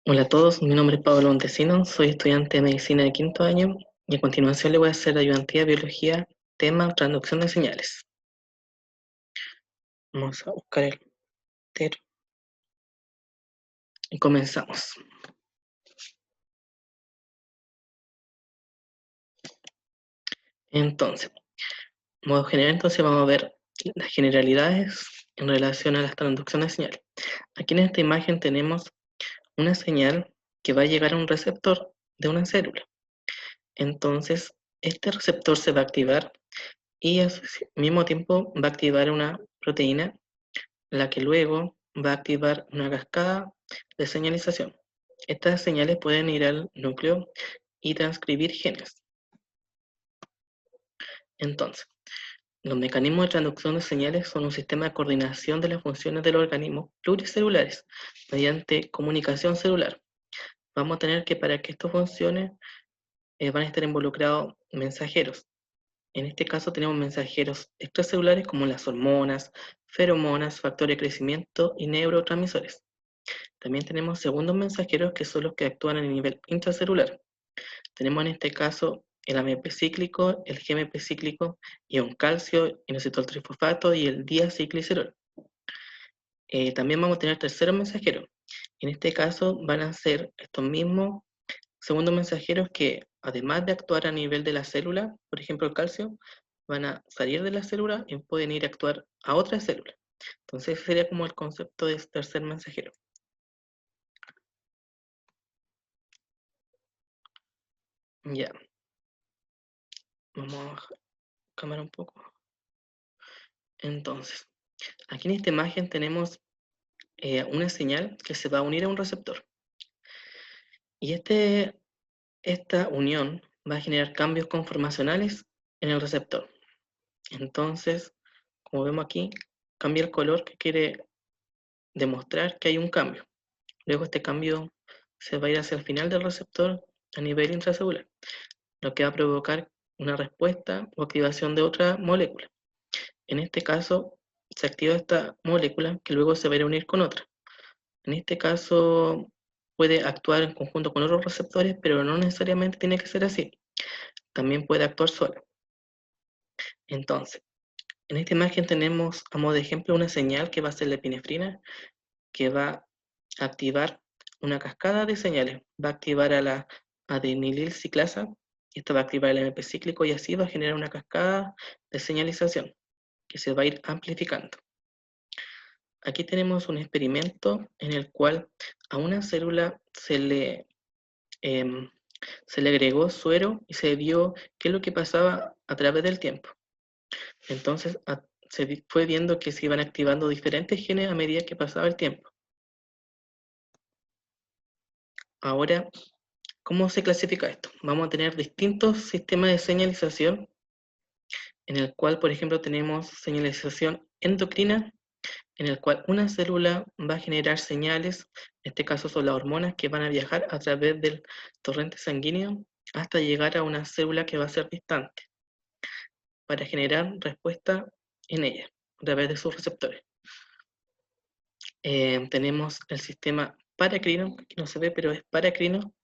Hola a todos, mi nombre es Pablo Montesinos, soy estudiante de medicina de quinto año y a continuación le voy a hacer ayudantía de biología, tema transducción de señales. Vamos a buscar el entero y comenzamos. Entonces, modo general, entonces vamos a ver las generalidades en relación a la transducción de señales. Aquí en esta imagen tenemos una señal que va a llegar a un receptor de una célula. Entonces, este receptor se va a activar y al mismo tiempo va a activar una proteína, la que luego va a activar una cascada de señalización. Estas señales pueden ir al núcleo y transcribir genes. Entonces, los mecanismos de transducción de señales son un sistema de coordinación de las funciones de los organismos pluricelulares mediante comunicación celular. Vamos a tener que para que esto funcione van a estar involucrados mensajeros. En este caso tenemos mensajeros extracelulares como las hormonas, feromonas, factores de crecimiento y neurotransmisores. También tenemos segundos mensajeros que son los que actúan a nivel intracelular. Tenemos en este caso el AMP cíclico, el GMP cíclico, ion calcio, inositol trifosfato y el diacilglicerol. También vamos a tener terceros mensajeros. En este caso van a ser estos mismos segundos mensajeros que, además de actuar a nivel de la célula, por ejemplo el calcio, van a salir de la célula y pueden ir a actuar a otra célula. Entonces ese sería como el concepto de tercer mensajero. Ya, vamos a bajar cámara un poco. Entonces, aquí en esta imagen tenemos una señal que se va a unir a un receptor. Y esta unión va a generar cambios conformacionales en el receptor. Entonces, como vemos aquí, cambia el color que quiere demostrar que hay un cambio. Luego este cambio se va a ir hacia el final del receptor a nivel intracelular, lo que va a provocar una respuesta o activación de otra molécula. En este caso, se activa esta molécula que luego se va a ir a unir con otra. En este caso, puede actuar en conjunto con otros receptores, pero no necesariamente tiene que ser así. También puede actuar sola. Entonces, en esta imagen tenemos a modo de ejemplo una señal que va a ser la epinefrina, que va a activar una cascada de señales. Va a activar a la adenilil ciclasa, y esta va a activar el MP cíclico y así va a generar una cascada de señalización que se va a ir amplificando. Aquí tenemos un experimento en el cual a una célula se le agregó suero y se vio qué es lo que pasaba a través del tiempo. Entonces se fue viendo que se iban activando diferentes genes a medida que pasaba el tiempo. Ahora, ¿cómo se clasifica esto? Vamos a tener distintos sistemas de señalización en el cual, por ejemplo, tenemos señalización endocrina, en el cual una célula va a generar señales, en este caso son las hormonas que van a viajar a través del torrente sanguíneo hasta llegar a una célula que va a ser distante, para generar respuesta en ella, a través de sus receptores. Tenemos el sistema paracrino, que no se ve, pero es paracrino,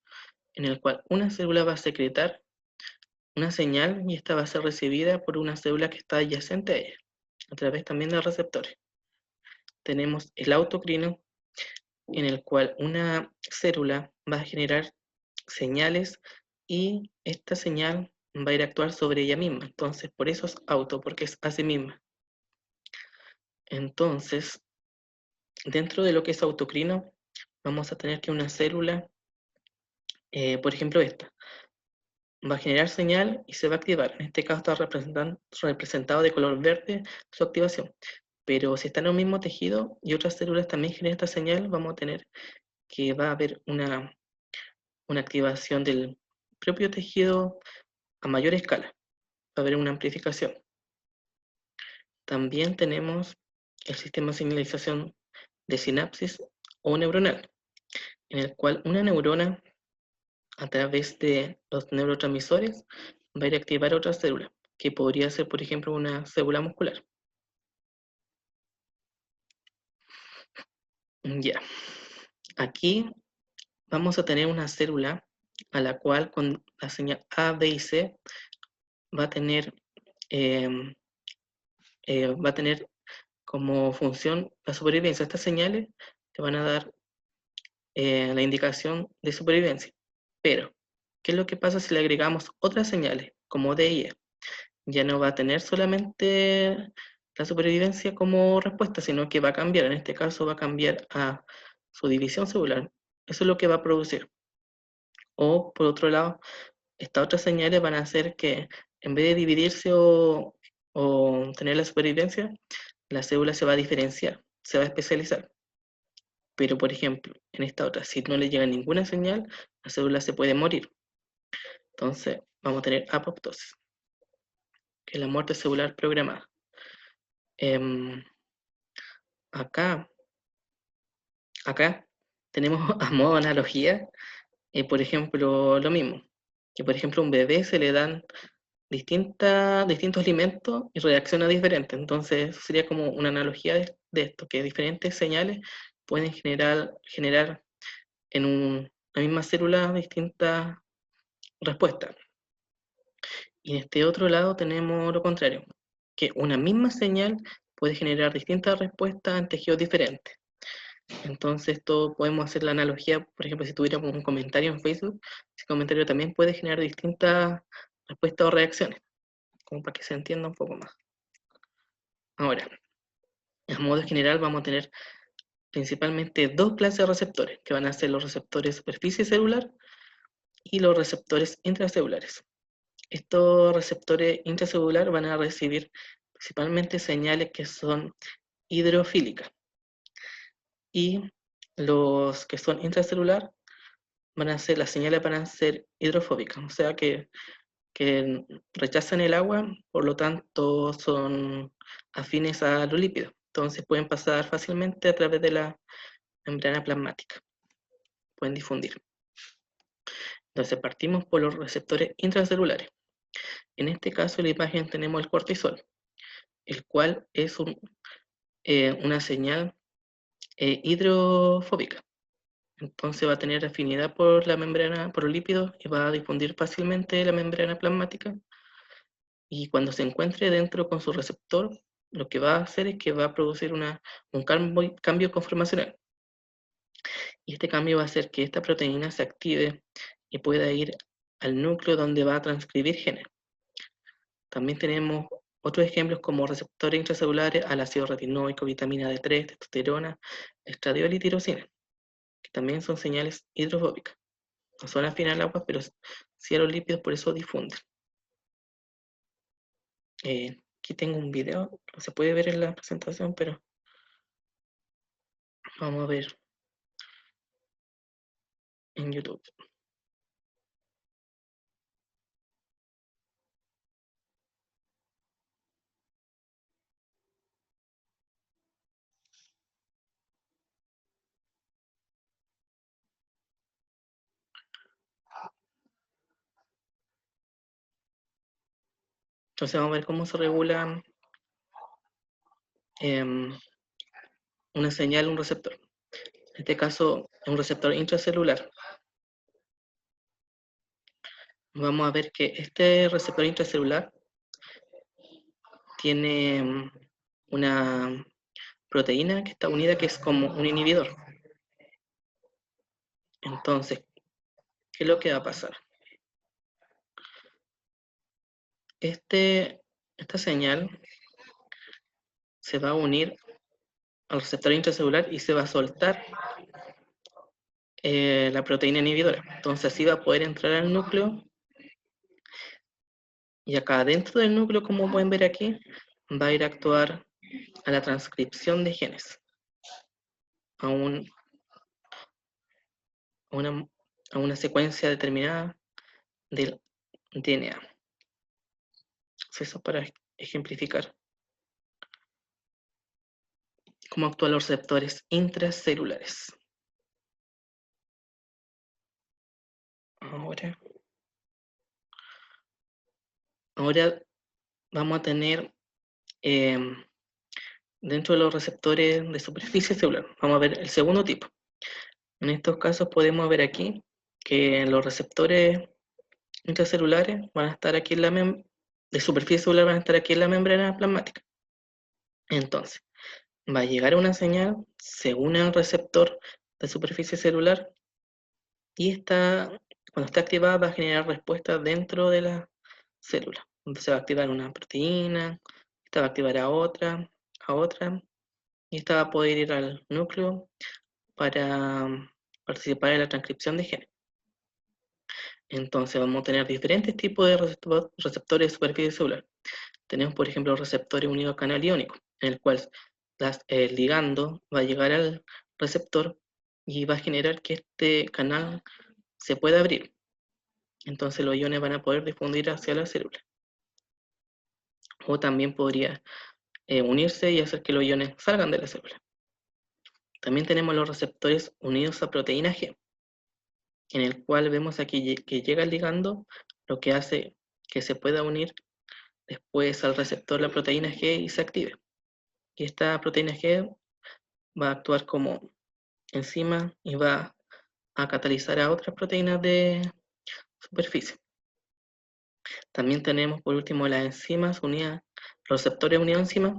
en el cual una célula va a secretar una señal y esta va a ser recibida por una célula que está adyacente a ella, a través también de receptores. Tenemos el autocrino, en el cual una célula va a generar señales y esta señal va a ir a actuar sobre ella misma. Entonces, por eso es auto, porque es a sí misma. Entonces, dentro de lo que es autocrino, vamos a tener que una célula, por ejemplo esta, va a generar señal y se va a activar. En este caso está representado de color verde su activación. Pero si está en el mismo tejido y otras células también generan esta señal, vamos a tener que va a haber una activación del propio tejido a mayor escala. Va a haber una amplificación. También tenemos el sistema de señalización de sinapsis o neuronal, en el cual una neurona, a través de los neurotransmisores, va a ir a activar otra célula, que podría ser, por ejemplo, una célula muscular. Ya. Aquí vamos a tener una célula a la cual con la señal A, B y C va a tener, como función la supervivencia. Estas señales te van a dar la indicación de supervivencia. Pero, ¿qué es lo que pasa si le agregamos otras señales, como D y E? Ya no va a tener solamente la supervivencia como respuesta, sino que va a cambiar. En este caso va a cambiar a su división celular. Eso es lo que va a producir. O, por otro lado, estas otras señales van a hacer que, en vez de dividirse o tener la supervivencia, la célula se va a diferenciar, se va a especializar. Pero, por ejemplo, en esta otra, si no le llega ninguna señal, la célula se puede morir. Entonces, vamos a tener apoptosis, que es la muerte celular programada. Acá tenemos a modo de analogía, por ejemplo, lo mismo, que por ejemplo a un bebé se le dan distintos alimentos y reacciona diferente. Entonces sería como una analogía de esto, que diferentes señales pueden generar en la misma célula distintas respuestas. Y en este otro lado tenemos lo contrario, que una misma señal puede generar distintas respuestas en tejidos diferentes. Entonces, esto podemos hacer la analogía, por ejemplo, si tuviéramos un comentario en Facebook, ese comentario también puede generar distintas respuestas o reacciones, como para que se entienda un poco más. Ahora, a modo general vamos a tener principalmente dos clases de receptores, que van a ser los receptores superficie celular y los receptores intracelulares. Estos receptores intracelulares van a recibir principalmente señales que son hidrofílicas, y los que son intracelular las señales van a ser hidrofóbicas, o sea que rechazan el agua, por lo tanto son afines a los lípidos. Entonces pueden pasar fácilmente a través de la membrana plasmática, pueden difundir. Entonces partimos por los receptores intracelulares. En este caso en la imagen tenemos el cortisol, el cual es una señal hidrofóbica. Entonces va a tener afinidad por la membrana, por los lípidos, y va a difundir fácilmente la membrana plasmática. Y cuando se encuentre dentro con su receptor, lo que va a hacer es que va a producir un cambio conformacional. Y este cambio va a hacer que esta proteína se active y pueda ir al núcleo donde va a transcribir genes. También tenemos otros ejemplos como receptores intracelulares al ácido retinoico, vitamina D3, testosterona, estradiol y tirosina, que también son señales hidrofóbicas. No son afines al agua, pero sí a los lípidos, por eso difunden. Aquí tengo un video, no se puede ver en la presentación, pero vamos a ver en YouTube. Entonces vamos a ver cómo se regula una señal, un receptor. En este caso es un receptor intracelular. Vamos a ver que este receptor intracelular tiene una proteína que está unida, que es como un inhibidor. Entonces, ¿qué es lo que va a pasar? Esta señal se va a unir al receptor intracelular y se va a soltar la proteína inhibidora. Entonces así va a poder entrar al núcleo, y acá dentro del núcleo, como pueden ver aquí, va a ir a actuar a la transcripción de genes, a una secuencia determinada del DNA. Eso para ejemplificar cómo actúan los receptores intracelulares. Ahora vamos a tener dentro de los receptores de superficie celular, vamos a ver el segundo tipo, En estos casos podemos ver aquí que los receptores intracelulares van a estar aquí en la de superficie celular van a estar aquí en la membrana plasmática. Entonces, va a llegar una señal, se une al receptor de superficie celular y cuando está activada va a generar respuesta dentro de la célula. Entonces se va a activar una proteína, esta va a activar a otra, y esta va a poder ir al núcleo para participar en la transcripción de genes. Entonces vamos a tener diferentes tipos de receptores de superficie celular. Tenemos, por ejemplo, receptores unidos a canal iónico, en el cual el ligando va a llegar al receptor y va a generar que este canal se pueda abrir. Entonces los iones van a poder difundir hacia la célula. O también podría unirse y hacer que los iones salgan de la célula. También tenemos los receptores unidos a proteína G, en el cual vemos aquí que llega el ligando, lo que hace que se pueda unir después al receptor la proteína G y se active. Y esta proteína G va a actuar como enzima y va a catalizar a otras proteínas de superficie. También tenemos por último las enzimas unidas, los receptores unidos a enzimas,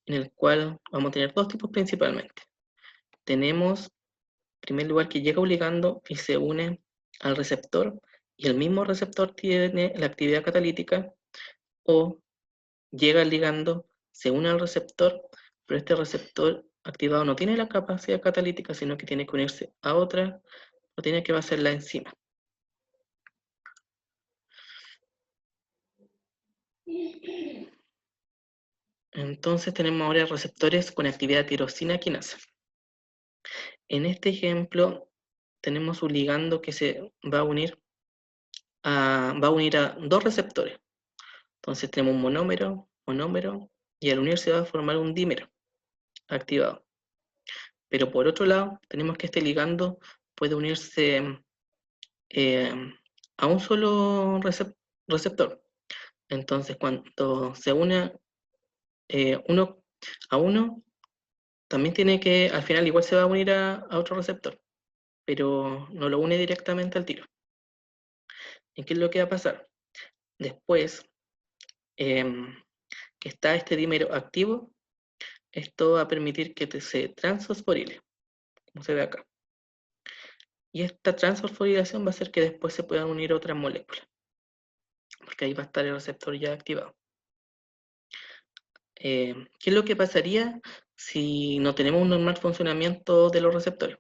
en el cual vamos a tener dos tipos principalmente. Tenemos, en primer lugar, que llega un ligando y se une al receptor, y el mismo receptor tiene la actividad catalítica, o llega el ligando, se une al receptor, pero este receptor activado no tiene la capacidad catalítica, sino que tiene que unirse a otra proteína que va a ser la enzima. Entonces tenemos ahora receptores con actividad tirosina quinasa. En este ejemplo tenemos un ligando que se va a unir a dos receptores. Entonces tenemos un monómero, y al unirse va a formar un dímero activado. Pero por otro lado, tenemos que este ligando puede unirse a un solo receptor. Entonces cuando se une uno a uno, también tiene que, al final igual se va a unir a otro receptor, pero no lo une directamente al tiro. ¿Y qué es lo que va a pasar? Después que está este dímero activo, esto va a permitir que se transfosforile, como se ve acá. Y esta transfosforilación va a hacer que después se puedan unir otras moléculas, porque ahí va a estar el receptor ya activado. ¿Qué es lo que pasaría si no tenemos un normal funcionamiento de los receptores?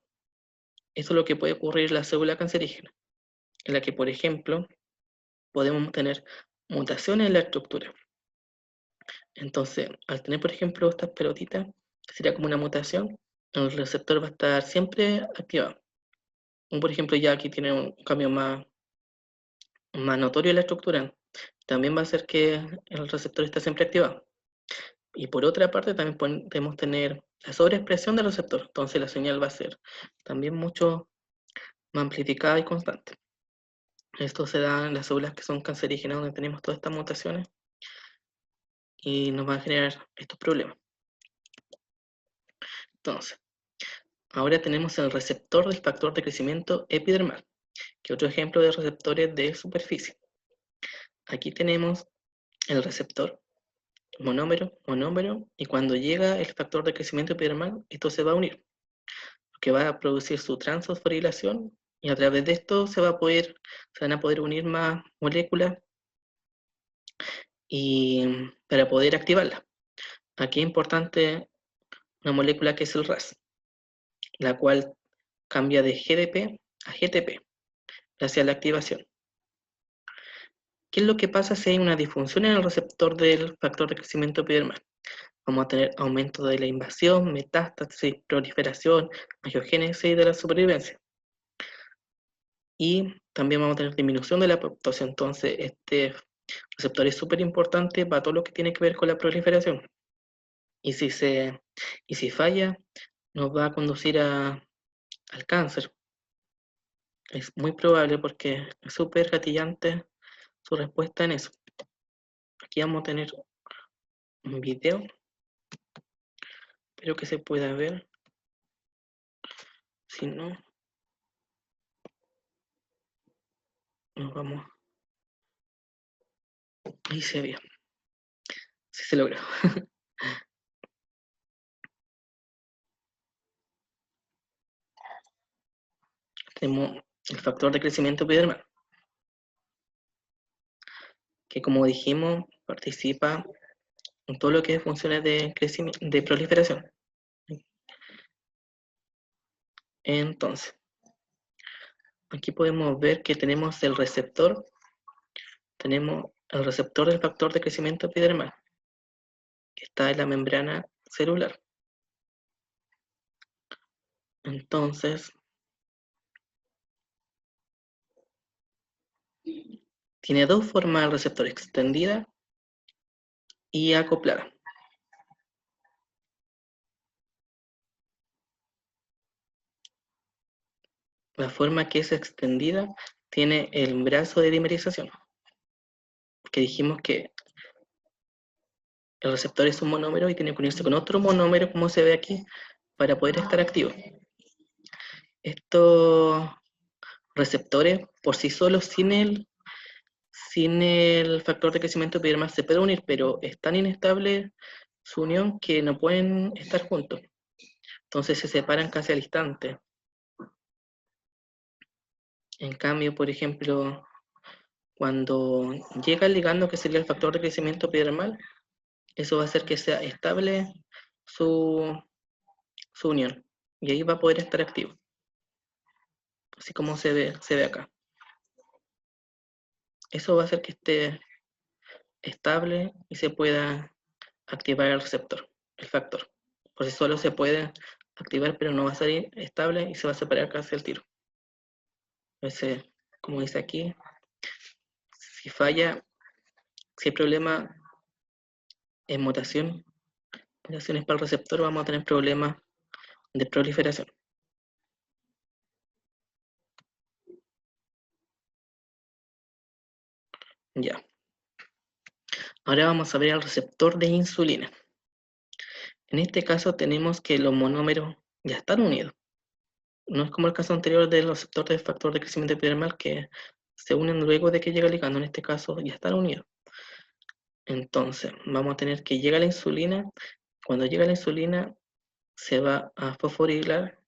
Eso es lo que puede ocurrir en la célula cancerígena, en la que, por ejemplo, podemos tener mutaciones en la estructura. Entonces, al tener, por ejemplo, estas pelotitas, que sería como una mutación, el receptor va a estar siempre activado. Por ejemplo, ya aquí tiene un cambio más notorio en la estructura. También va a hacer que el receptor esté siempre activado. Y por otra parte, también podemos tener la sobreexpresión del receptor. Entonces, la señal va a ser también mucho más amplificada y constante. Esto se da en las células que son cancerígenas, donde tenemos todas estas mutaciones y nos va a generar estos problemas. Entonces, ahora tenemos el receptor del factor de crecimiento epidermal, que es otro ejemplo de receptores de superficie. Aquí tenemos el receptor monómero, y cuando llega el factor de crecimiento epidermal, esto se va a unir, que va a producir su transfosforilación, y a través de esto se van a poder unir más moléculas y para poder activarla. Aquí es importante una molécula que es el RAS, la cual cambia de GDP a GTP hacia la activación. ¿Qué es lo que pasa si hay una disfunción en el receptor del factor de crecimiento epidermal? Vamos a tener aumento de la invasión, metástasis, proliferación, angiogénesis de la supervivencia. Y también vamos a tener disminución de la apoptosis. Entonces, este receptor es súper importante para todo lo que tiene que ver con la proliferación. Y si falla, nos va a conducir al cáncer. Es muy probable porque es súper gatillante su respuesta en eso. Aquí vamos a tener un video. Espero que se pueda ver. Si no, Nos vamos. Ahí se ve. Sí se logró. Tenemos el factor de crecimiento epidermal, que como dijimos, participa en todo lo que es funciones de crecimiento, de proliferación. Entonces, aquí podemos ver que tenemos el receptor del factor de crecimiento epidermal, que está en la membrana celular. Entonces, tiene dos formas el receptor: extendida y acoplada. La forma que es extendida tiene el brazo de dimerización, porque dijimos que el receptor es un monómero y tiene que unirse con otro monómero, como se ve aquí, para poder estar activo. Estos receptores, por sí solos, sin el factor de crecimiento epidermal, se pueden unir, pero es tan inestable su unión que no pueden estar juntos. Entonces se separan casi al instante. En cambio, por ejemplo, cuando llega el ligando, que sería el factor de crecimiento epidermal, eso va a hacer que sea estable su unión. Y ahí va a poder estar activo. Así como se ve acá. Eso va a hacer que esté estable y se pueda activar el receptor, el factor. Por sí solo se puede activar, pero no va a salir estable y se va a separar casi al tiro. Entonces, como dice aquí, si falla, si hay problema en mutaciones para el receptor, vamos a tener problemas de proliferación. Ya. Ahora vamos a ver el receptor de insulina. En este caso tenemos que los monómeros ya están unidos. No es como el caso anterior del receptor del factor de crecimiento epidermal, que se unen luego de que llega el ligando. En este caso ya están unidos. Entonces vamos a tener que llega la insulina. Cuando llega la insulina se va a fosforilar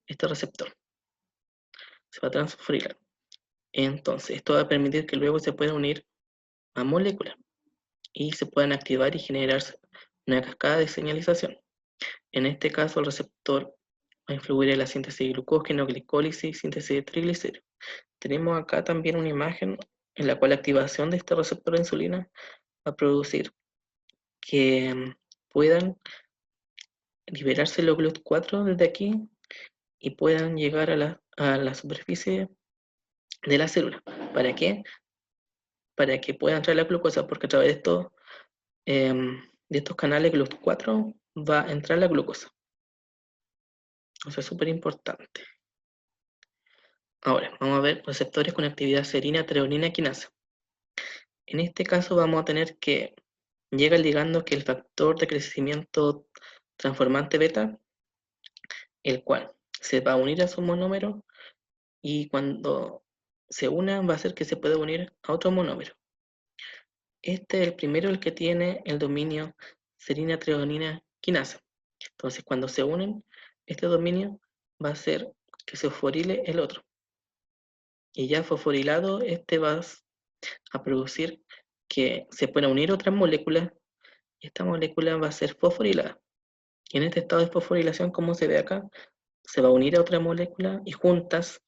este receptor. Se va a transfosforilar. Entonces esto va a permitir que luego se puedan unir a moléculas y se puedan activar y generar una cascada de señalización. En este caso el receptor va a influir en la síntesis de glucógeno, glicólisis y síntesis de triglicéridos. Tenemos acá también una imagen en la cual la activación de este receptor de insulina va a producir que puedan liberarse los GLUT4 desde aquí y puedan llegar a la superficie de la célula. ¿Para qué? Para que pueda entrar la glucosa, porque a través de estos canales GLUT4 va a entrar la glucosa. Eso es súper importante. Ahora, vamos a ver receptores con actividad serina, treonina, quinasa. En este caso vamos a tener que llega el ligando que el factor de crecimiento transformante beta, el cual se va a unir a su monómero y cuando se una va a hacer que se pueda unir a otro monómero. Este es el primero, el que tiene el dominio serina, treonina, quinasa. Entonces cuando se unen, este dominio va a hacer que se fosforile el otro. Y ya fosforilado, este va a producir que se puedan unir otras moléculas y esta molécula va a ser fosforilada. Y en este estado de fosforilación, como se ve acá, se va a unir a otra molécula y juntas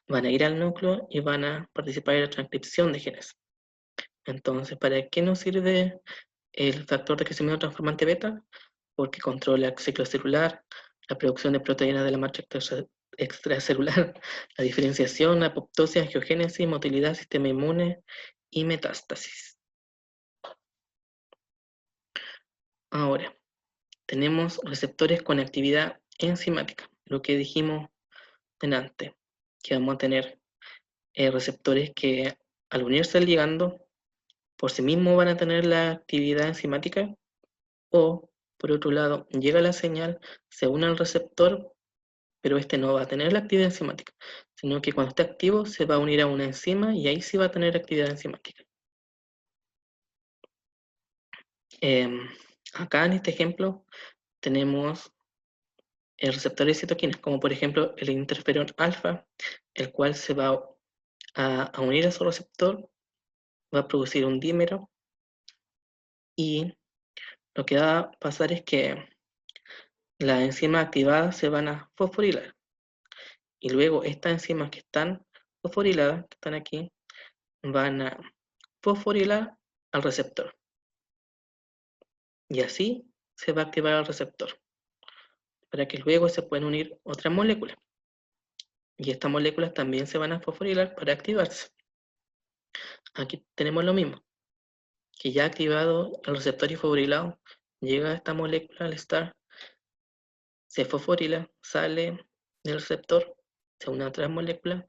van a ir al núcleo y van a participar en la transcripción de genes. Entonces, ¿para qué nos sirve el factor de crecimiento transformante beta? Porque controla el ciclo celular, la producción de proteínas de la matriz extracelular, la diferenciación, la apoptosis, angiogénesis, motilidad, sistema inmune y metástasis. Ahora, tenemos receptores con actividad enzimática, lo que dijimos delante, que vamos a tener receptores que al unirse al ligando, por sí mismos van a tener la actividad enzimática, o por otro lado, llega la señal, se une al receptor, pero este no va a tener la actividad enzimática, sino que cuando esté activo se va a unir a una enzima y ahí sí va a tener actividad enzimática. Acá en este ejemplo tenemos el receptor de citoquinas, como por ejemplo el interferón alfa, el cual se va a unir a su receptor, va a producir un dímero y lo que va a pasar es que las enzimas activadas se van a fosforilar y luego estas enzimas que están fosforiladas, que están aquí, van a fosforilar al receptor y así se va a activar el receptor para que luego se puedan unir otras moléculas y estas moléculas también se van a fosforilar para activarse. Aquí tenemos lo mismo, que ya activado el receptor y fosforilado, llega esta molécula al estar, se fosforila, sale del receptor, se une a otras moléculas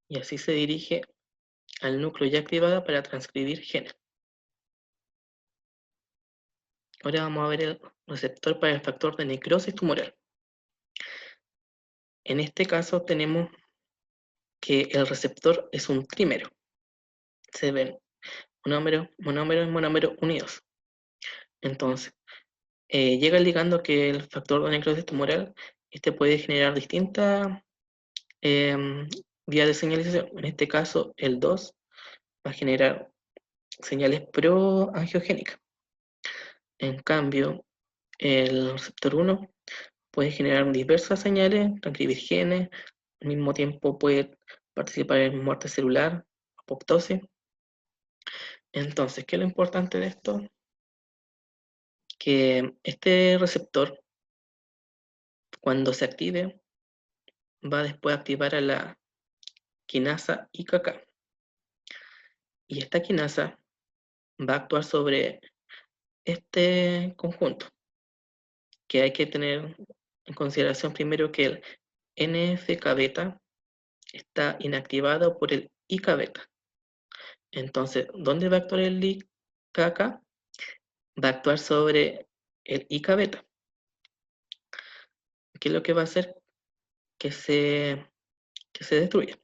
y así se dirige al núcleo ya activado para transcribir genes. Ahora vamos a ver el receptor para el factor de necrosis tumoral. En este caso tenemos que el receptor es un trímero. Se ven monómero, monómero y monómero unidos. Entonces, llega el ligando que el factor de necrosis tumoral, este puede generar distintas vías de señalización. En este caso, el 2 va a generar señales proangiogénicas. En cambio, el receptor 1 puede generar diversas señales, transcribir genes, al mismo tiempo puede participar en muerte celular, apoptosis. Entonces, ¿qué es lo importante de esto? Que este receptor, cuando se active, va después a activar a la quinasa IKK. Y esta quinasa va a actuar sobre este conjunto, que hay que tener en consideración primero que el NFK-beta está inactivado por el IK-beta. Entonces, ¿dónde va a actuar el IKK? Va a actuar sobre el IK-beta. ¿Qué es lo que va a hacer? Que se destruya.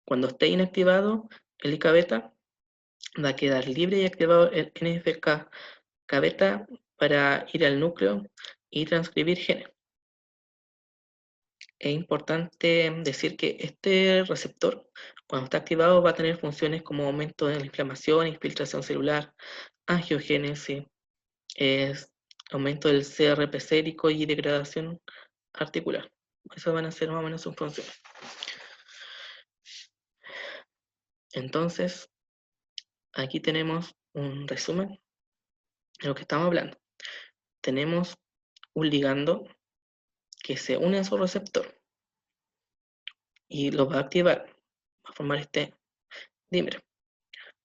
Cuando esté inactivado el IK-beta, va a quedar libre y activado el NFK-beta para ir al núcleo y transcribir genes. Es importante decir que este receptor, cuando está activado, va a tener funciones como aumento de la inflamación, infiltración celular, angiogénesis, aumento del CRP sérico y degradación articular. Esas van a ser más o menos sus funciones. Entonces, aquí tenemos un resumen de lo que estamos hablando. Tenemos un ligando que se une a su receptor y lo va a activar, va a formar este dímero.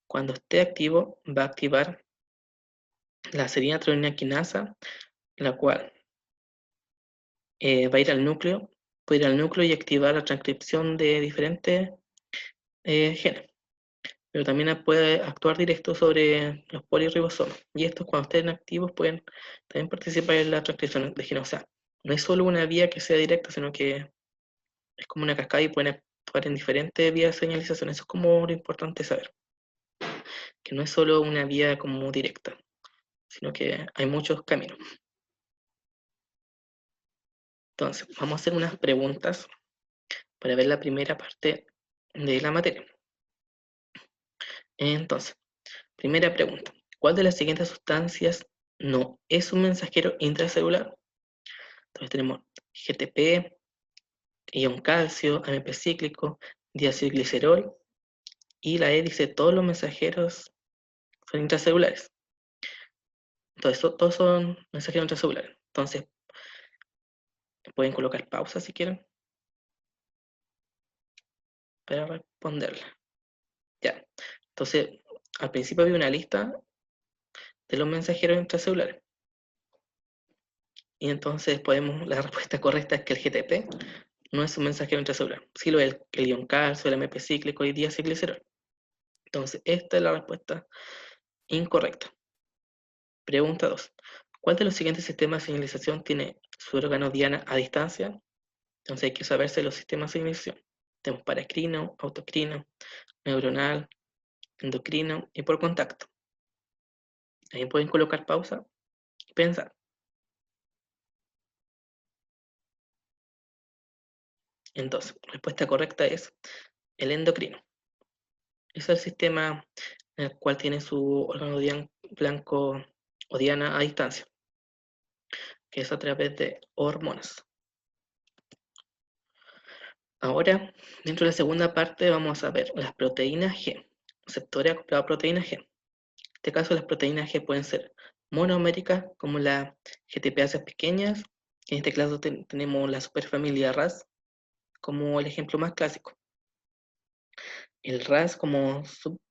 Cuando esté activo, va a activar la serina tronina quinasa, la cual va a ir al núcleo, puede ir al núcleo y activar la transcripción de diferentes genes. Pero también puede actuar directo sobre los polirribosomas. Y estos, cuando estén activos, pueden también participar en la transcripción de genes. O sea, no es solo una vía que sea directa, sino que es como una cascada y pueden actuar en diferentes vías de señalización. Eso es como lo importante saber. Que no es solo una vía como directa, sino que hay muchos caminos. Entonces, vamos a hacer unas preguntas para ver la primera parte de la materia. Entonces, primera pregunta. ¿Cuál de las siguientes sustancias no es un mensajero intracelular? Entonces tenemos GTP, ion calcio, AMP cíclico, diácido glicerol, y la E dice todos los mensajeros son intracelulares. Entonces todos son mensajeros intracelulares. Entonces pueden colocar pausa si quieren para responderla. Ya. Entonces, al principio había una lista de los mensajeros intracelulares. Y entonces la respuesta correcta es que el GTP no es un mensajero intracelular. Sí lo es el ion calcio, el AMP cíclico y diacilglicerol. Entonces, esta es la respuesta incorrecta. Pregunta 2. ¿Cuál de los siguientes sistemas de señalización tiene su órgano diana a distancia? Entonces hay que saberse los sistemas de señalización. Tenemos paracrino, autocrino, neuronal, endocrino y por contacto. Ahí pueden colocar pausa y pensar. Entonces, la respuesta correcta es el endocrino. Es el sistema en el cual tiene su órgano blanco o diana a distancia, que es a través de hormonas. Ahora, dentro de la segunda parte vamos a ver las proteínas G, receptores acoplados a proteínas G. En este caso las proteínas G pueden ser monoméricas, como las GTPases pequeñas. En este caso tenemos la superfamilia RAS como el ejemplo más clásico. El RAS como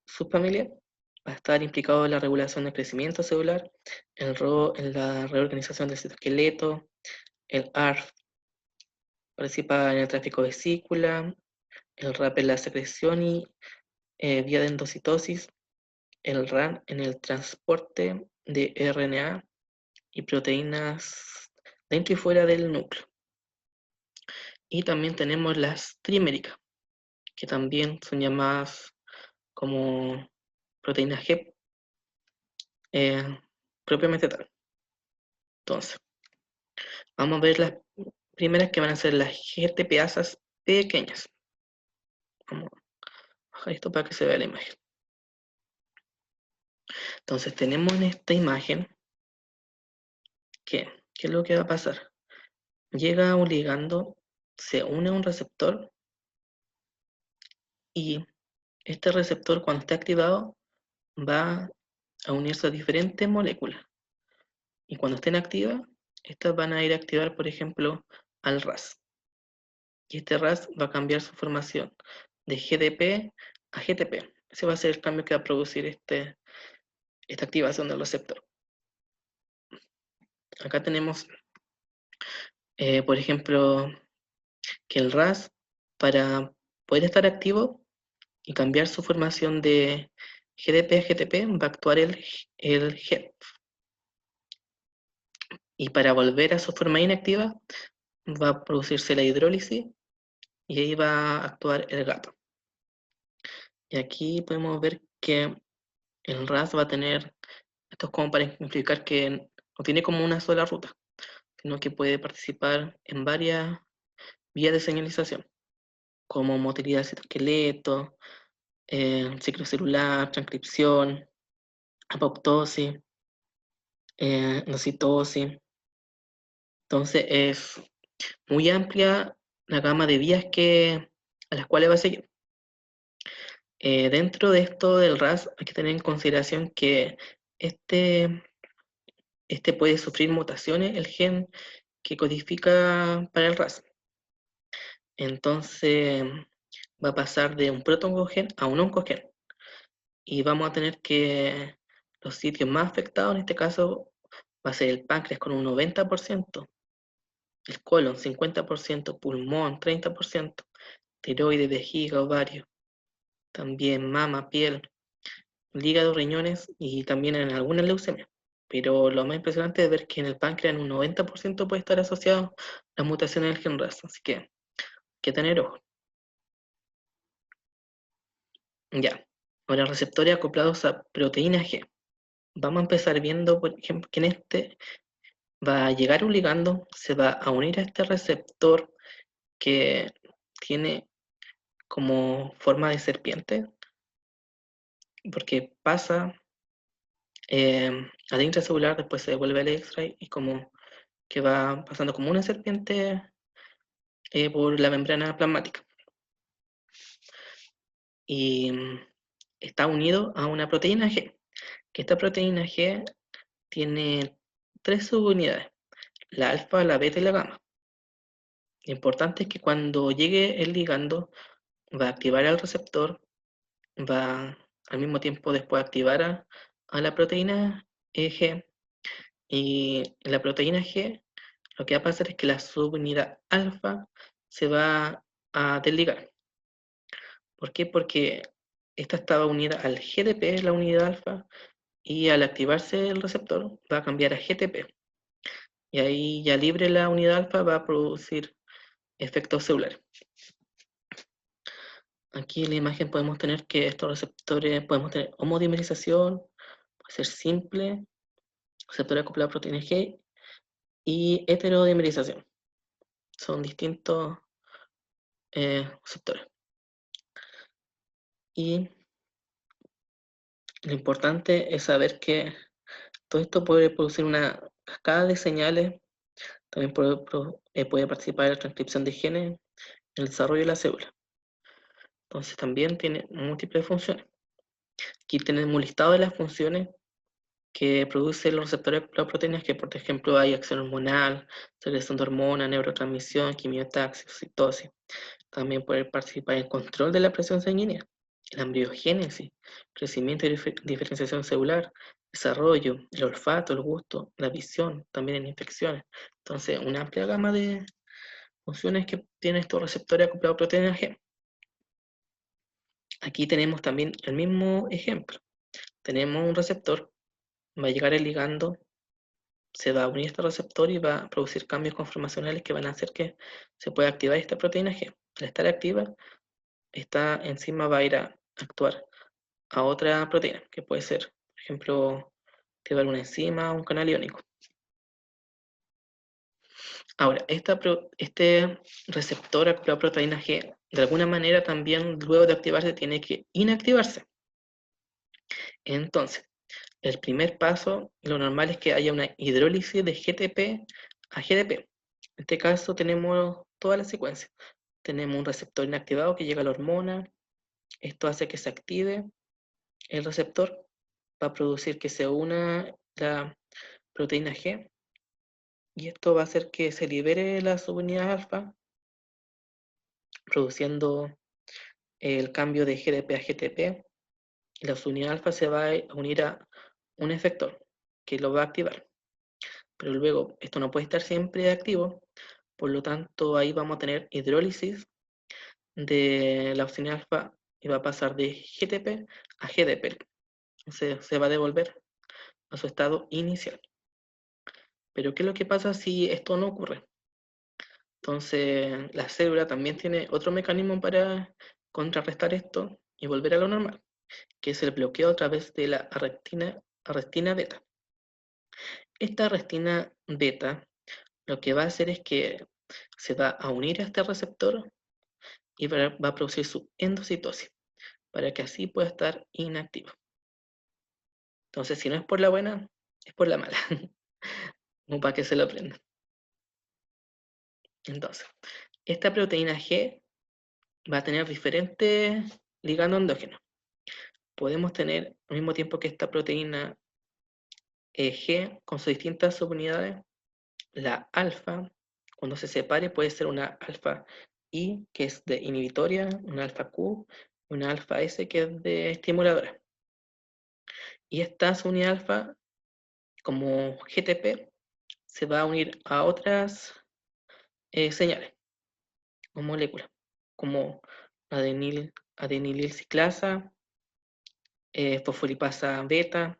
subfamilia va a estar implicado en la regulación del crecimiento celular, en la reorganización del citoesqueleto. El ARF participa en el tráfico de vesícula, el RAP en la secreción y vía de endocitosis, el RAN en el transporte de RNA y proteínas dentro y fuera del núcleo. Y también tenemos las triméricas, que también son llamadas como proteínas G propiamente tal. Entonces, vamos a ver las primeras que van a ser las GTPasas pequeñas. Vamos a bajar esto para que se vea la imagen. Entonces, tenemos en esta imagen que, ¿qué es lo que va a pasar? Llega un ligando, se une a un receptor y este receptor cuando está activado va a unirse a diferentes moléculas. Y cuando estén activas, estas van a ir a activar, por ejemplo, al RAS. Y este RAS va a cambiar su formación de GDP a GTP. Ese va a ser el cambio que va a producir esta activación del receptor. Acá tenemos, por ejemplo, que el RAS, para poder estar activo y cambiar su formación de GDP a GTP, va a actuar el GEP. Y para volver a su forma inactiva, va a producirse la hidrólisis y ahí va a actuar el GAP. Y aquí podemos ver que el RAS va a tener, esto es como para ejemplificar que no tiene como una sola ruta, sino que puede participar en varias vías de señalización, como motilidad del citoesqueleto, ciclo celular, transcripción, apoptosis, endocitosis. Entonces es muy amplia la gama de vías a las cuales va a seguir. Dentro de esto del RAS hay que tener en consideración que este puede sufrir mutaciones, el gen que codifica para el RAS. Entonces va a pasar de un protoncogen a un oncogen. Y vamos a tener que los sitios más afectados en este caso va a ser el páncreas con un 90%, el colon 50%, pulmón 30%, tiroides, vejiga, ovario, también mama, piel, hígado, riñones y también en algunas leucemias. Pero lo más impresionante es ver que en el páncreas en un 90% puede estar asociado la mutación del gen RAS, así que hay que tener ojo. Ya, ahora receptores acoplados a proteína G. Vamos a empezar viendo, por ejemplo, que en este va a llegar un ligando, se va a unir a este receptor que tiene como forma de serpiente, porque pasa al intracelular, después se devuelve al X-ray y como que va pasando como una serpiente por la membrana plasmática. Y está unido a una proteína G, que esta proteína G tiene 3 subunidades, la alfa, la beta y la gamma. Lo importante es que cuando llegue el ligando va a activar al receptor, va al mismo tiempo después activar a la proteína G, y la proteína G lo que va a pasar es que la subunidad alfa se va a desligar. ¿Por qué? Porque esta estaba unida al GDP, la unidad alfa, y al activarse el receptor va a cambiar a GTP. Y ahí ya libre la unidad alfa va a producir efectos celulares. Aquí en la imagen podemos tener que estos receptores, podemos tener homodimerización, puede ser simple, receptor acoplado a proteína G, y heterodimerización. Son distintos receptores. Y lo importante es saber que todo esto puede producir una cascada de señales, también puede participar en la transcripción de genes, en el desarrollo de la célula. Entonces también tiene múltiples funciones. Aquí tenemos un listado de las funciones que producen los receptores de las proteínas, que por ejemplo hay acción hormonal, secreción de hormonas, neurotransmisión, quimiotaxis, citosis. También puede participar en el control de la presión sanguínea, la embriogénesis, crecimiento y diferenciación celular, desarrollo, el olfato, el gusto, la visión, también en infecciones. Entonces, una amplia gama de funciones que tienen estos receptores acoplados a proteína G. Aquí tenemos también el mismo ejemplo. Tenemos un receptor, va a llegar el ligando, se va a unir a este receptor y va a producir cambios conformacionales que van a hacer que se pueda activar esta proteína G. Al estar activa, esta enzima va a ir a actuar a otra proteína, que puede ser, por ejemplo, activar una enzima o un canal iónico. Ahora, este receptor acoplado a proteína G, de alguna manera también luego de activarse tiene que inactivarse. Entonces, el primer paso, lo normal es que haya una hidrólisis de GTP a GDP. En este caso tenemos toda la secuencia. Tenemos un receptor inactivado que llega a la hormona, esto hace que se active el receptor, va a producir que se una la proteína G, y esto va a hacer que se libere la subunidad alfa, produciendo el cambio de GDP a GTP, y la subunidad alfa se va a unir a un efector que lo va a activar. Pero luego esto no puede estar siempre activo, por lo tanto ahí vamos a tener hidrólisis de la subunidad alfa y va a pasar de GTP a GDP. Entonces se va a devolver a su estado inicial. Pero ¿qué es lo que pasa si esto no ocurre? Entonces, la célula también tiene otro mecanismo para contrarrestar esto y volver a lo normal, que es el bloqueo a través de la arrestina beta. Esta arrestina beta lo que va a hacer es que se va a unir a este receptor y va a producir su endocitosis, para que así pueda estar inactivo. Entonces, si no es por la buena, es por la mala, como para que se lo aprendan. Entonces, esta proteína G va a tener diferentes ligandos endógenos. Podemos tener, al mismo tiempo que esta proteína G, con sus distintas subunidades, la alfa, cuando se separe, puede ser una alfa I, que es de inhibitoria, una alfa Q, una alfa S, que es de estimuladora. Y esta subunidad alfa, como GTP, se va a unir a otras señales o moléculas, como adenilil ciclasa, fosfolipasa beta,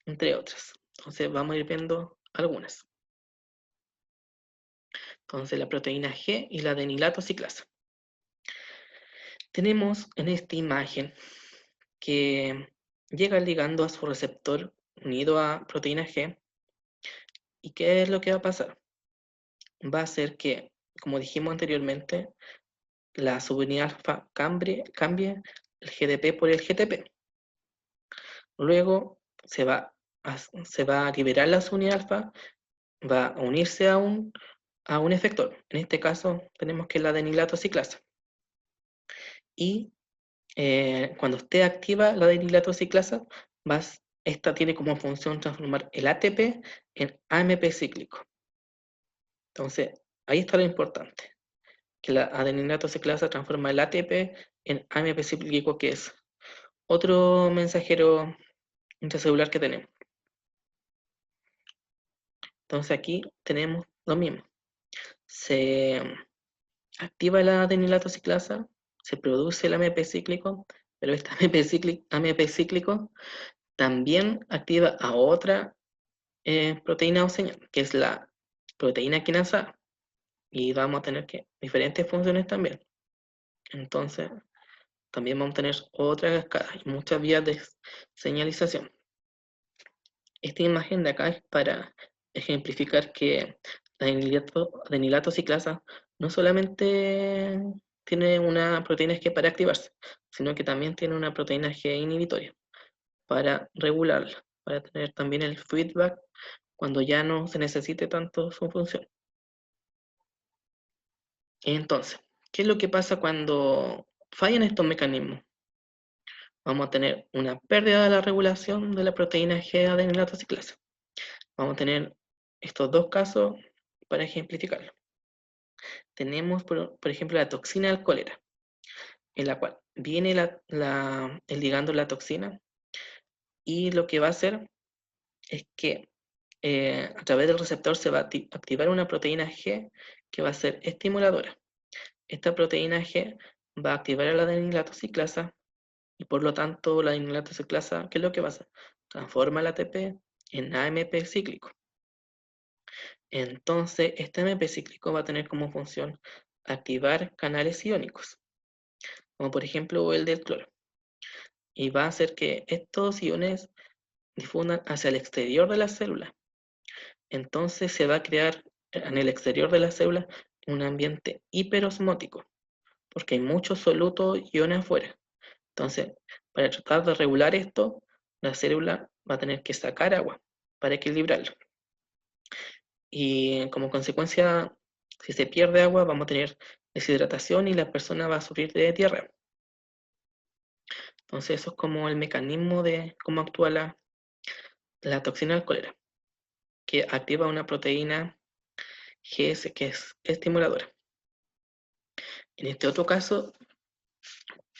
entre otras. Entonces vamos a ir viendo algunas. Entonces la proteína G y la adenilato ciclasa. Tenemos en esta imagen que llega ligando a su receptor unido a proteína G. ¿Y qué es lo que va a pasar? Va a ser que, como dijimos anteriormente, la subunidad alfa cambie el GDP por el GTP. Luego se va a liberar la subunidad alfa, va a unirse a un efector. En este caso tenemos que es la adenilato ciclasa. Y cuando esté activa la adenilato ciclasa, esta tiene como función transformar el ATP en AMP cíclico. Entonces, ahí está lo importante, que la adenilato ciclasa transforma el ATP en AMP cíclico, que es otro mensajero intracelular que tenemos. Entonces aquí tenemos lo mismo. Se activa la adenilato ciclasa, se produce el AMP cíclico, pero este AMP cíclico también activa a otra proteína o señal, que es la proteína quinasa A, y vamos a tener diferentes funciones también. Entonces, también vamos a tener otra cascada y muchas vías de señalización. Esta imagen de acá es para ejemplificar que la adenilato ciclasa no solamente tiene una proteína G para activarse, sino que también tiene una proteína G inhibitoria para regularla, para tener también el feedback cuando ya no se necesite tanto su función. Entonces, ¿qué es lo que pasa cuando fallan estos mecanismos? Vamos a tener una pérdida de la regulación de la proteína G adenilato ciclasa. Vamos a tener estos dos casos para ejemplificarlo. Tenemos, por ejemplo, la toxina del cólera, en la cual viene el ligando de la toxina y lo que va a hacer es que a través del receptor se va a activar una proteína G que va a ser estimuladora. Esta proteína G va a activar a la adenilato ciclasa y por lo tanto la adenilato ciclasa, ¿qué es lo que pasa? Transforma el ATP en AMP cíclico. Entonces, este AMP cíclico va a tener como función activar canales iónicos, como por ejemplo el del cloro, y va a hacer que estos iones difundan hacia el exterior de la célula. Entonces se va a crear en el exterior de la célula un ambiente hiperosmótico, porque hay muchos solutos y iones afuera. Entonces, para tratar de regular esto, la célula va a tener que sacar agua para equilibrarlo. Y como consecuencia, si se pierde agua, vamos a tener deshidratación y la persona va a sufrir de diarrea. Entonces, eso es como el mecanismo de cómo actúa la toxina del cólera, que activa una proteína GS que es estimuladora. En este otro caso,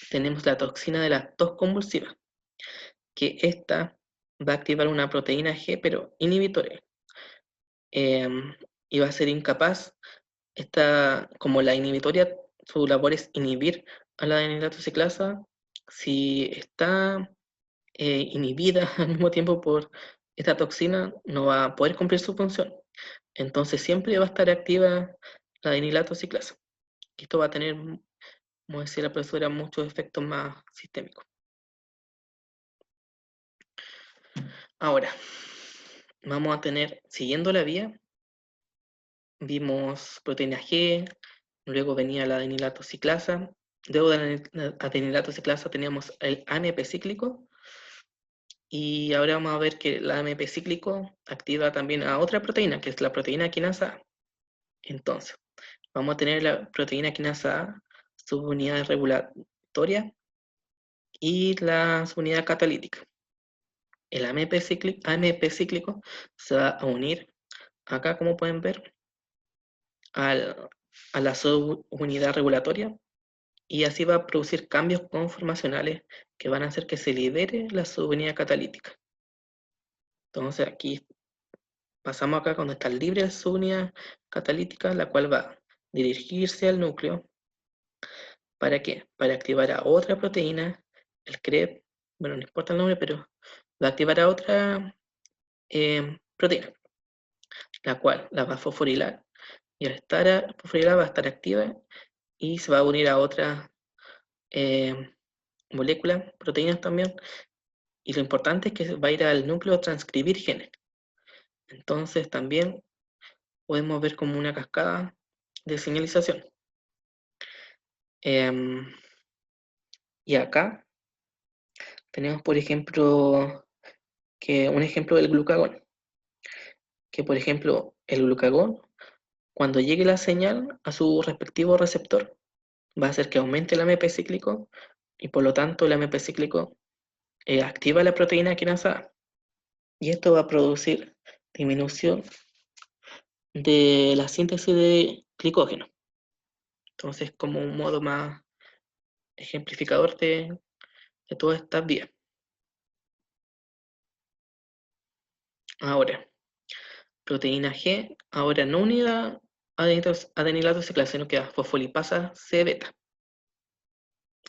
tenemos la toxina de la tos convulsiva, que esta va a activar una proteína G, pero inhibitoria. Y va a ser incapaz, como la inhibitoria, su labor es inhibir a la adenilato ciclasa. Si está inhibida al mismo tiempo por esta toxina, no va a poder cumplir su función. Entonces siempre va a estar activa la adenilato ciclasa. Esto va a tener, como decía la profesora, muchos efectos más sistémicos. Ahora, vamos a tener, siguiendo la vía, vimos proteína G, luego venía la adenilato ciclasa, luego de la adenilato ciclasa teníamos el AMP cíclico, y ahora vamos a ver que el AMP cíclico activa también a otra proteína, que es la proteína quinasa A. Entonces, vamos a tener la proteína quinasa A, subunidad regulatoria y la subunidad catalítica. El AMP cíclico se va a unir acá, como pueden ver, a la subunidad regulatoria y así va a producir cambios conformacionales que van a hacer que se libere la subunidad catalítica. Entonces aquí pasamos acá cuando está libre la subunidad catalítica, la cual va a dirigirse al núcleo. ¿Para qué? Para activar a otra proteína, el CREB, bueno, no importa el nombre, pero va a activar a otra proteína, la cual la va a fosforilar, y al estar fosforilada va a estar activa y se va a unir a otra molécula, proteínas también, y lo importante es que va a ir al núcleo a transcribir genes. Entonces también podemos ver como una cascada de señalización. Y acá tenemos, por ejemplo, un ejemplo del glucagón, que por ejemplo el glucagón, cuando llegue la señal a su respectivo receptor, va a hacer que aumente el AMP cíclico y por lo tanto el AMP cíclico activa la proteína quinasa A. Y esto va a producir disminución de la síntesis de glicógeno. Entonces, como un modo más ejemplificador de todas estas vías. Ahora, proteína G, ahora no unida a adenilato ciclasa, sino que a fosfolipasa C-beta.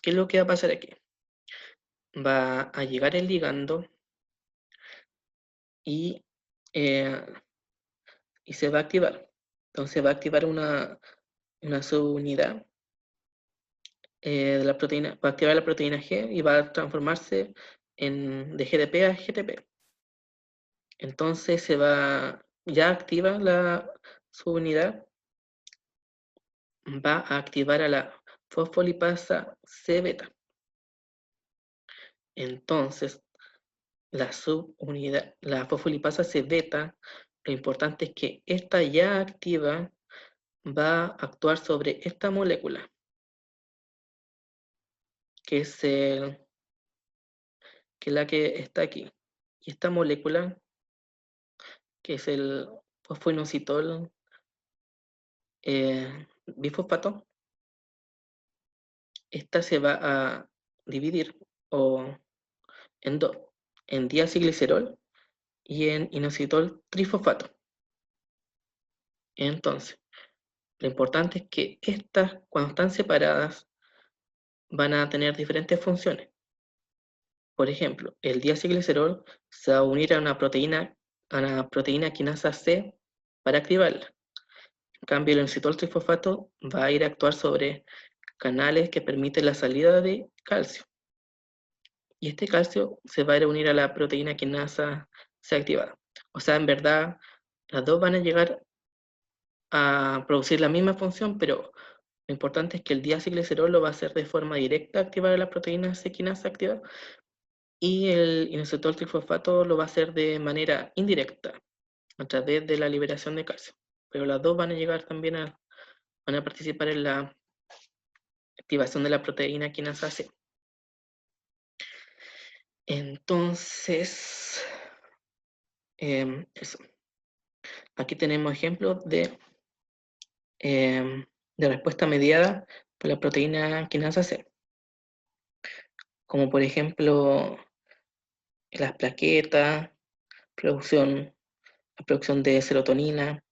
¿Qué es lo que va a pasar aquí? Va a llegar el ligando y, eh, y se va a activar. Entonces va a activar una subunidad de la proteína, va a activar la proteína G y va a transformarse de GDP a GTP. Entonces ya activa la subunidad, va a activar a la fosfolipasa C-beta. Entonces, la subunidad, la fosfolipasa C-beta, lo importante es que esta ya activa va a actuar sobre esta molécula, que es la que está aquí. Y esta molécula, que es el fosfoinositol bifosfato, esta se va a dividir en dos, en diacilglicerol y en inositol trifosfato. Entonces, lo importante es que estas, cuando están separadas, van a tener diferentes funciones. Por ejemplo, el diacilglicerol se va a unir a una proteína quinasa C para activarla. En cambio, el inositol trifosfato va a ir a actuar sobre canales que permiten la salida de calcio. Y este calcio se va a ir a unir a la proteína quinasa C activada. O sea, en verdad, las dos van a llegar a producir la misma función, pero lo importante es que el diacilglicerol lo va a hacer de forma directa, activar a la proteína C quinasa activada, y el inositol trifosfato lo va a hacer de manera indirecta, a través de la liberación de calcio. Pero las dos van a llegar también van a participar en la activación de la proteína quinasa C. Entonces, eso. Aquí tenemos ejemplos de respuesta mediada por la proteína quinasa C, como por ejemplo las plaquetas, la producción de serotonina,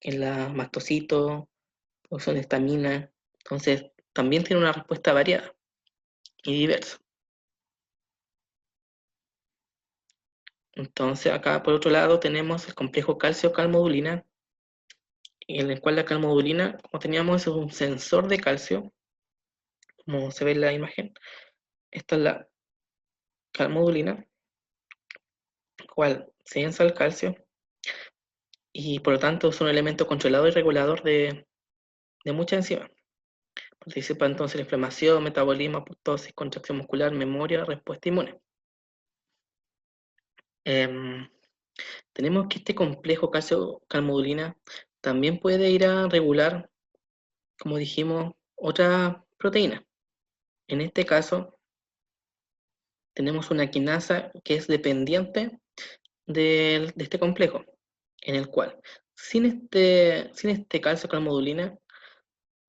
en la mastocito, producción de estamina. Entonces, también tiene una respuesta variada y diversa. Entonces, acá por otro lado tenemos el complejo calcio-calmodulina, en el cual la calmodulina, como teníamos, es un sensor de calcio, como se ve en la imagen. Esta es la calmodulina, la cual sensa el calcio y por lo tanto es un elemento controlador y regulador de muchas enzimas. Participa entonces en la inflamación, metabolismo, apoptosis, contracción muscular, memoria, respuesta inmune. Tenemos que este complejo calcio-calmodulina también puede ir a regular, como dijimos, otra proteína. En este caso, tenemos una quinasa que es dependiente de este complejo, en el cual sin este calcio-calmodulina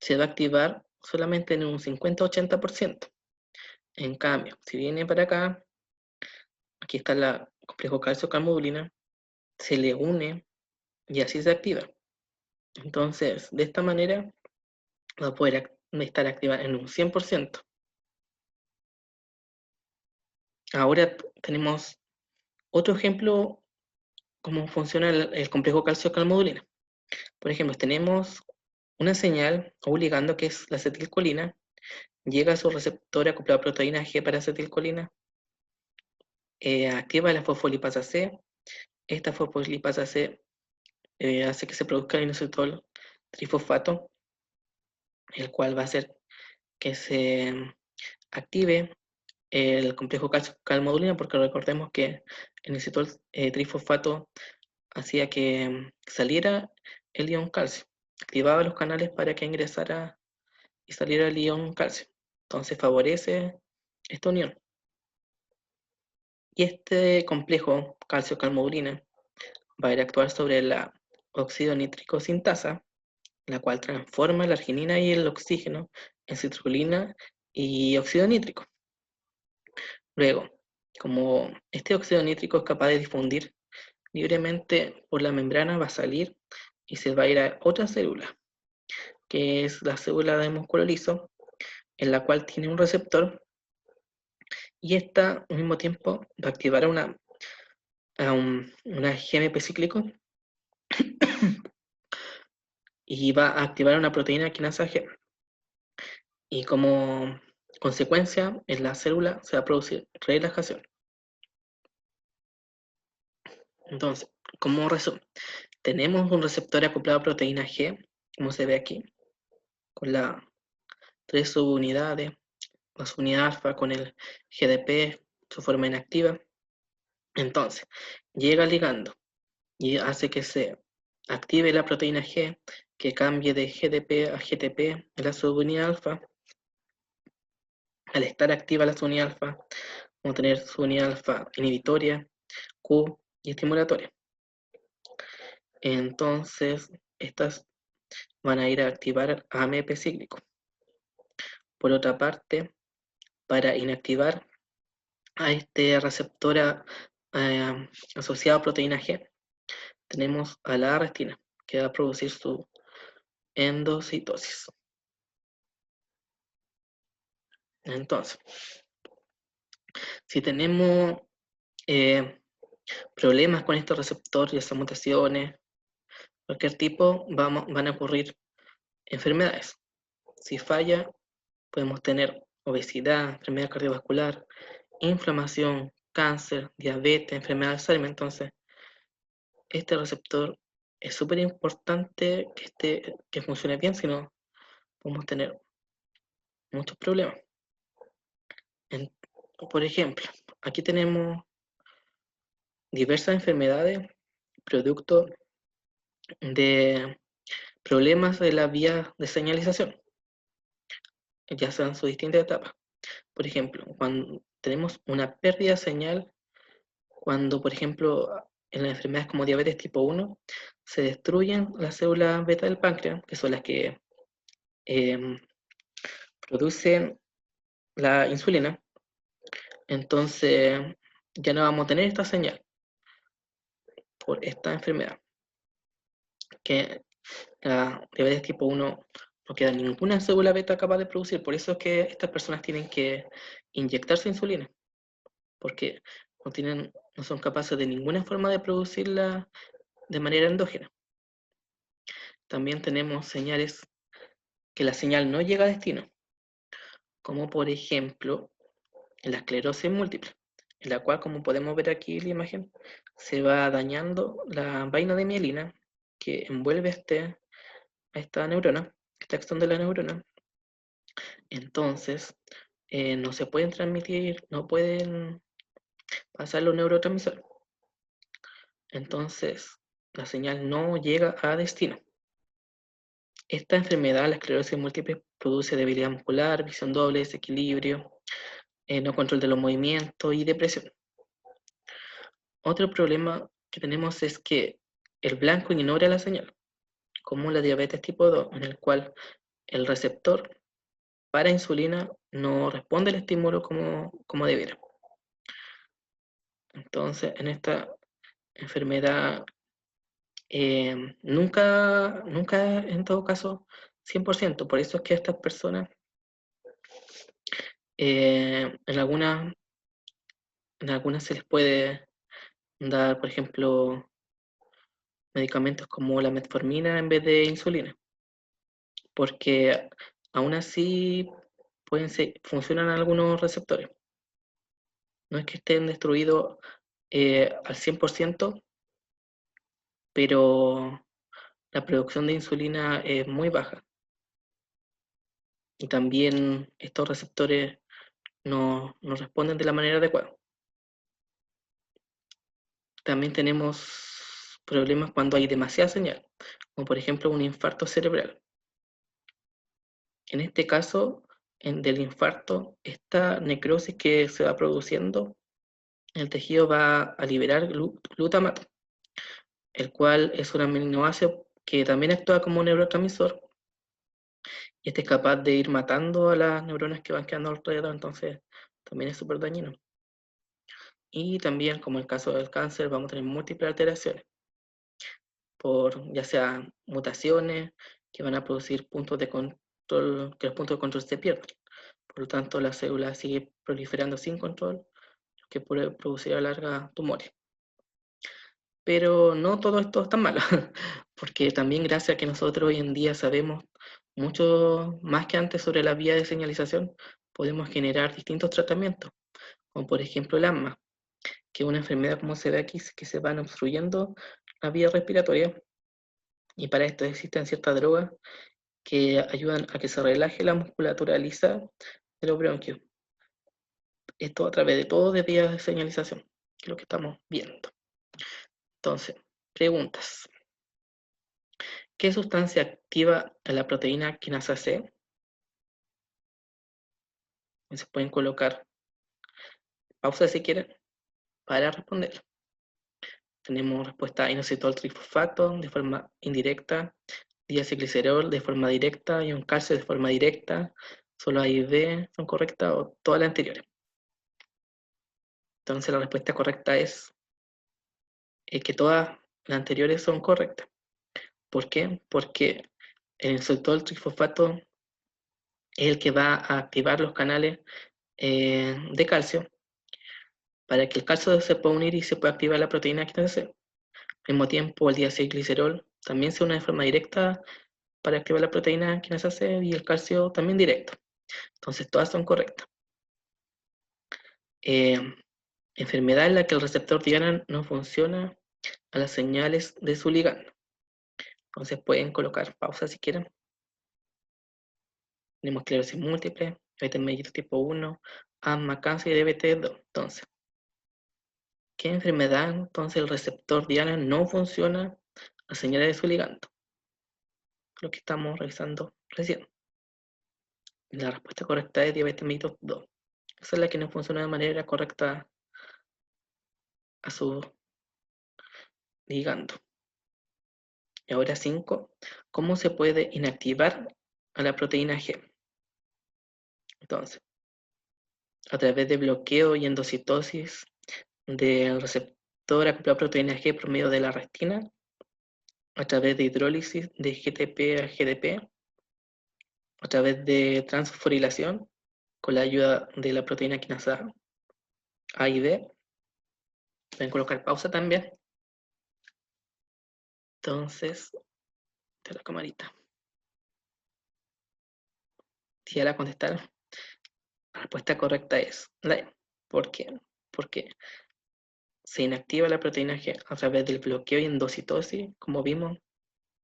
se va a activar solamente en un 50-80%. En cambio, si viene para acá, aquí está el complejo calcio-calmodulina, se le une y así se activa. Entonces, de esta manera va a poder estar activa en un 100%. Ahora tenemos otro ejemplo cómo funciona el complejo calcio-calmodulina. Por ejemplo, tenemos una señal o un ligando que es la acetilcolina, llega a su receptor acoplado a proteína G para acetilcolina, activa la fosfolipasa C. Esta fosfolipasa C hace que se produzca el inositol trifosfato, el cual va a hacer que se active el complejo calcio-calmodulina, porque recordemos que el inositol trifosfato hacía que saliera el ion calcio, activaba los canales para que ingresara y saliera el ion calcio. Entonces favorece esta unión. Y este complejo calcio-calmodulina va a ir a actuar sobre la óxido nítrico sintasa, la cual transforma la arginina y el oxígeno en citrulina y óxido nítrico. Luego, como este óxido nítrico es capaz de difundir libremente por la membrana, va a salir y se va a ir a otra célula, que es la célula de músculo liso, en la cual tiene un receptor, y esta al mismo tiempo va a activar una GMP cíclico y va a activar una proteína quinasa G. Y como consecuencia, en la célula se va a producir relajación. Entonces, como resumen, tenemos un receptor acoplado a proteína G, como se ve aquí, con las 3 subunidades, la subunidad alfa con el GDP, su forma inactiva. Entonces, llega al ligando y hace que se active la proteína G, que cambie de GDP a GTP en la subunidad alfa. Al estar activa la subunidad alfa, vamos a tener subunidad alfa inhibitoria, Q y estimulatoria. Entonces, estas van a ir a activar AMP cíclico. Por otra parte, para inactivar a este receptor asociado a proteína G, tenemos a la restina, que va a producir su endocitosis. Entonces, si tenemos problemas con este receptor, ya sean mutaciones, cualquier tipo, van a ocurrir enfermedades. Si falla, podemos tener obesidad, enfermedad cardiovascular, inflamación, cáncer, diabetes, enfermedad de Alzheimer. Entonces, este receptor es súper importante que funcione bien, si no podemos tener muchos problemas. Por ejemplo, aquí tenemos diversas enfermedades producto de problemas de la vía de señalización, ya sean sus distintas etapas. Por ejemplo, cuando tenemos una pérdida de señal, cuando, por ejemplo, en las enfermedades como diabetes tipo 1, se destruyen las células beta del páncreas, que son las que producen la insulina. Entonces, ya no vamos a tener esta señal por esta enfermedad, que la diabetes tipo 1 no queda ninguna célula beta capaz de producir. Por eso es que estas personas tienen que inyectarse insulina, porque no son capaces de ninguna forma de producirla de manera endógena. También tenemos señales que la señal no llega a destino, como por ejemplo la esclerosis múltiple, en la cual, como podemos ver aquí en la imagen, se va dañando la vaina de mielina que envuelve a esta neurona, esta axón de la neurona. Entonces, no se pueden transmitir, no pueden pasar los neurotransmisores. Entonces, la señal no llega a destino. Esta enfermedad, la esclerosis múltiple, produce debilidad muscular, visión doble, desequilibrio, no control de los movimientos y depresión. Otro problema que tenemos es que el blanco ignora la señal, como la diabetes tipo 2, en el cual el receptor para insulina no responde al estímulo como debiera. Entonces, en esta enfermedad, nunca en todo caso 100%. Por eso es que a estas personas, en algunas se les puede dar, por ejemplo, medicamentos como la metformina en vez de insulina, porque aún así funcionan algunos receptores. No es que estén destruidos al 100%, pero la producción de insulina es muy baja. Y también estos receptores no responden de la manera adecuada. También tenemos problemas cuando hay demasiada señal, como por ejemplo un infarto cerebral. En este caso, del infarto, esta necrosis que se va produciendo, el tejido va a liberar glutamato, el cual es un aminoácido que también actúa como un neurotransmisor y este es capaz de ir matando a las neuronas que van quedando alrededor, entonces también es súper dañino. Y también, como en el caso del cáncer, vamos a tener múltiples alteraciones, por ya sea mutaciones que van a producir puntos de control, que los puntos de control se pierden. Por lo tanto, la célula sigue proliferando sin control, lo que puede producir a la larga tumores. Pero no todo esto es tan malo, porque también gracias a que nosotros hoy en día sabemos mucho más que antes sobre la vía de señalización, podemos generar distintos tratamientos, como por ejemplo el asma, que es una enfermedad como se ve aquí, que se van obstruyendo la vía respiratoria, y para esto existen ciertas drogas que ayudan a que se relaje la musculatura lisa de los bronquios. Esto a través de todo de vías de señalización, que es lo que estamos viendo. Entonces, preguntas. ¿Qué sustancia activa a la proteína quinasa C? Se pueden colocar pausa si quieren para responder. Tenemos respuesta inositol trifosfato de forma indirecta, diacilglicerol de forma directa y un calcio de forma directa. Solo A y B son correctas o todas las anteriores. Entonces la respuesta correcta es que todas las anteriores son correctas. ¿Por qué? Porque el inositol trifosfato es el que va a activar los canales de calcio para que el calcio se pueda unir y se pueda activar la proteína quinasa C. Al mismo tiempo, el diacilglicerol también se une de forma directa para activar la proteína quinasa C y el calcio también directo. Entonces, todas son correctas. Enfermedad en la que el receptor diana no funciona a las señales de su ligando. Entonces, pueden colocar pausa si quieren. Tenemos esclerosis múltiple, diabetes mellitus tipo 1, asma, cáncer y diabetes 2. Entonces, ¿qué enfermedad entonces el receptor diana no funciona a señales de su ligando? Lo que estamos revisando recién. La respuesta correcta es diabetes mellitus 2. Esa es la que no funciona de manera correcta a su ligando. Y ahora 5. ¿Cómo se puede inactivar a la proteína G? Entonces, a través de bloqueo y endocitosis del receptor acoplado a proteína G por medio de la restina, a través de hidrólisis de GTP a GDP, a través de transfosforilación con la ayuda de la proteína quinasa A y B. Pueden colocar pausa también. Entonces, de la camarita. Si ya la contestaron, la respuesta correcta es la E. ¿Por qué? Porque se inactiva la proteína G a través del bloqueo y endocitosis, como vimos,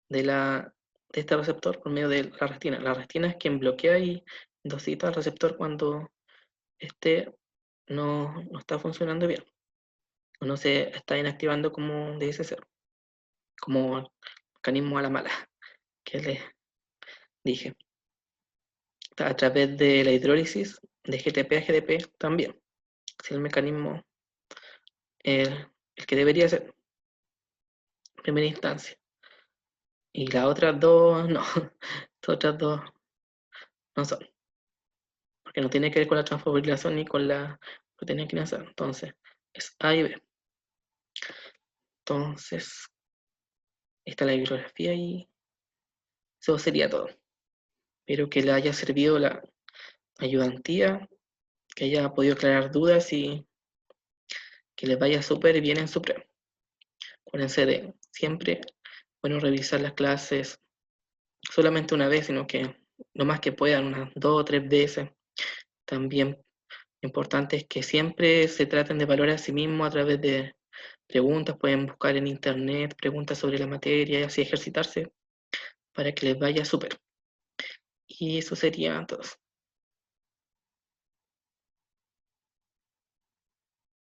de este receptor por medio de la restina. La restina es quien bloquea y endocita al receptor cuando este no está funcionando bien, o no se está inactivando como debe ser, como mecanismo a la mala, que les dije. A través de la hidrólisis de GTP a GDP también, es el mecanismo el que debería ser en primera instancia. Y las otras dos, no, las otras dos no son, porque no tiene que ver con la transfosforilación ni con la proteína quinasa. Entonces, es A y B. Entonces, esta es la bibliografía y eso sería todo. Espero que le haya servido la ayudantía, que haya podido aclarar dudas y que les vaya súper bien en su prueba. Acuérdense de siempre, bueno, revisar las clases solamente una vez, sino que lo más que puedan, unas 2 o 3 veces. También importante es que siempre se traten de valorar a sí mismos a través de preguntas, pueden buscar en internet preguntas sobre la materia y así ejercitarse para que les vaya súper. Y eso sería todo.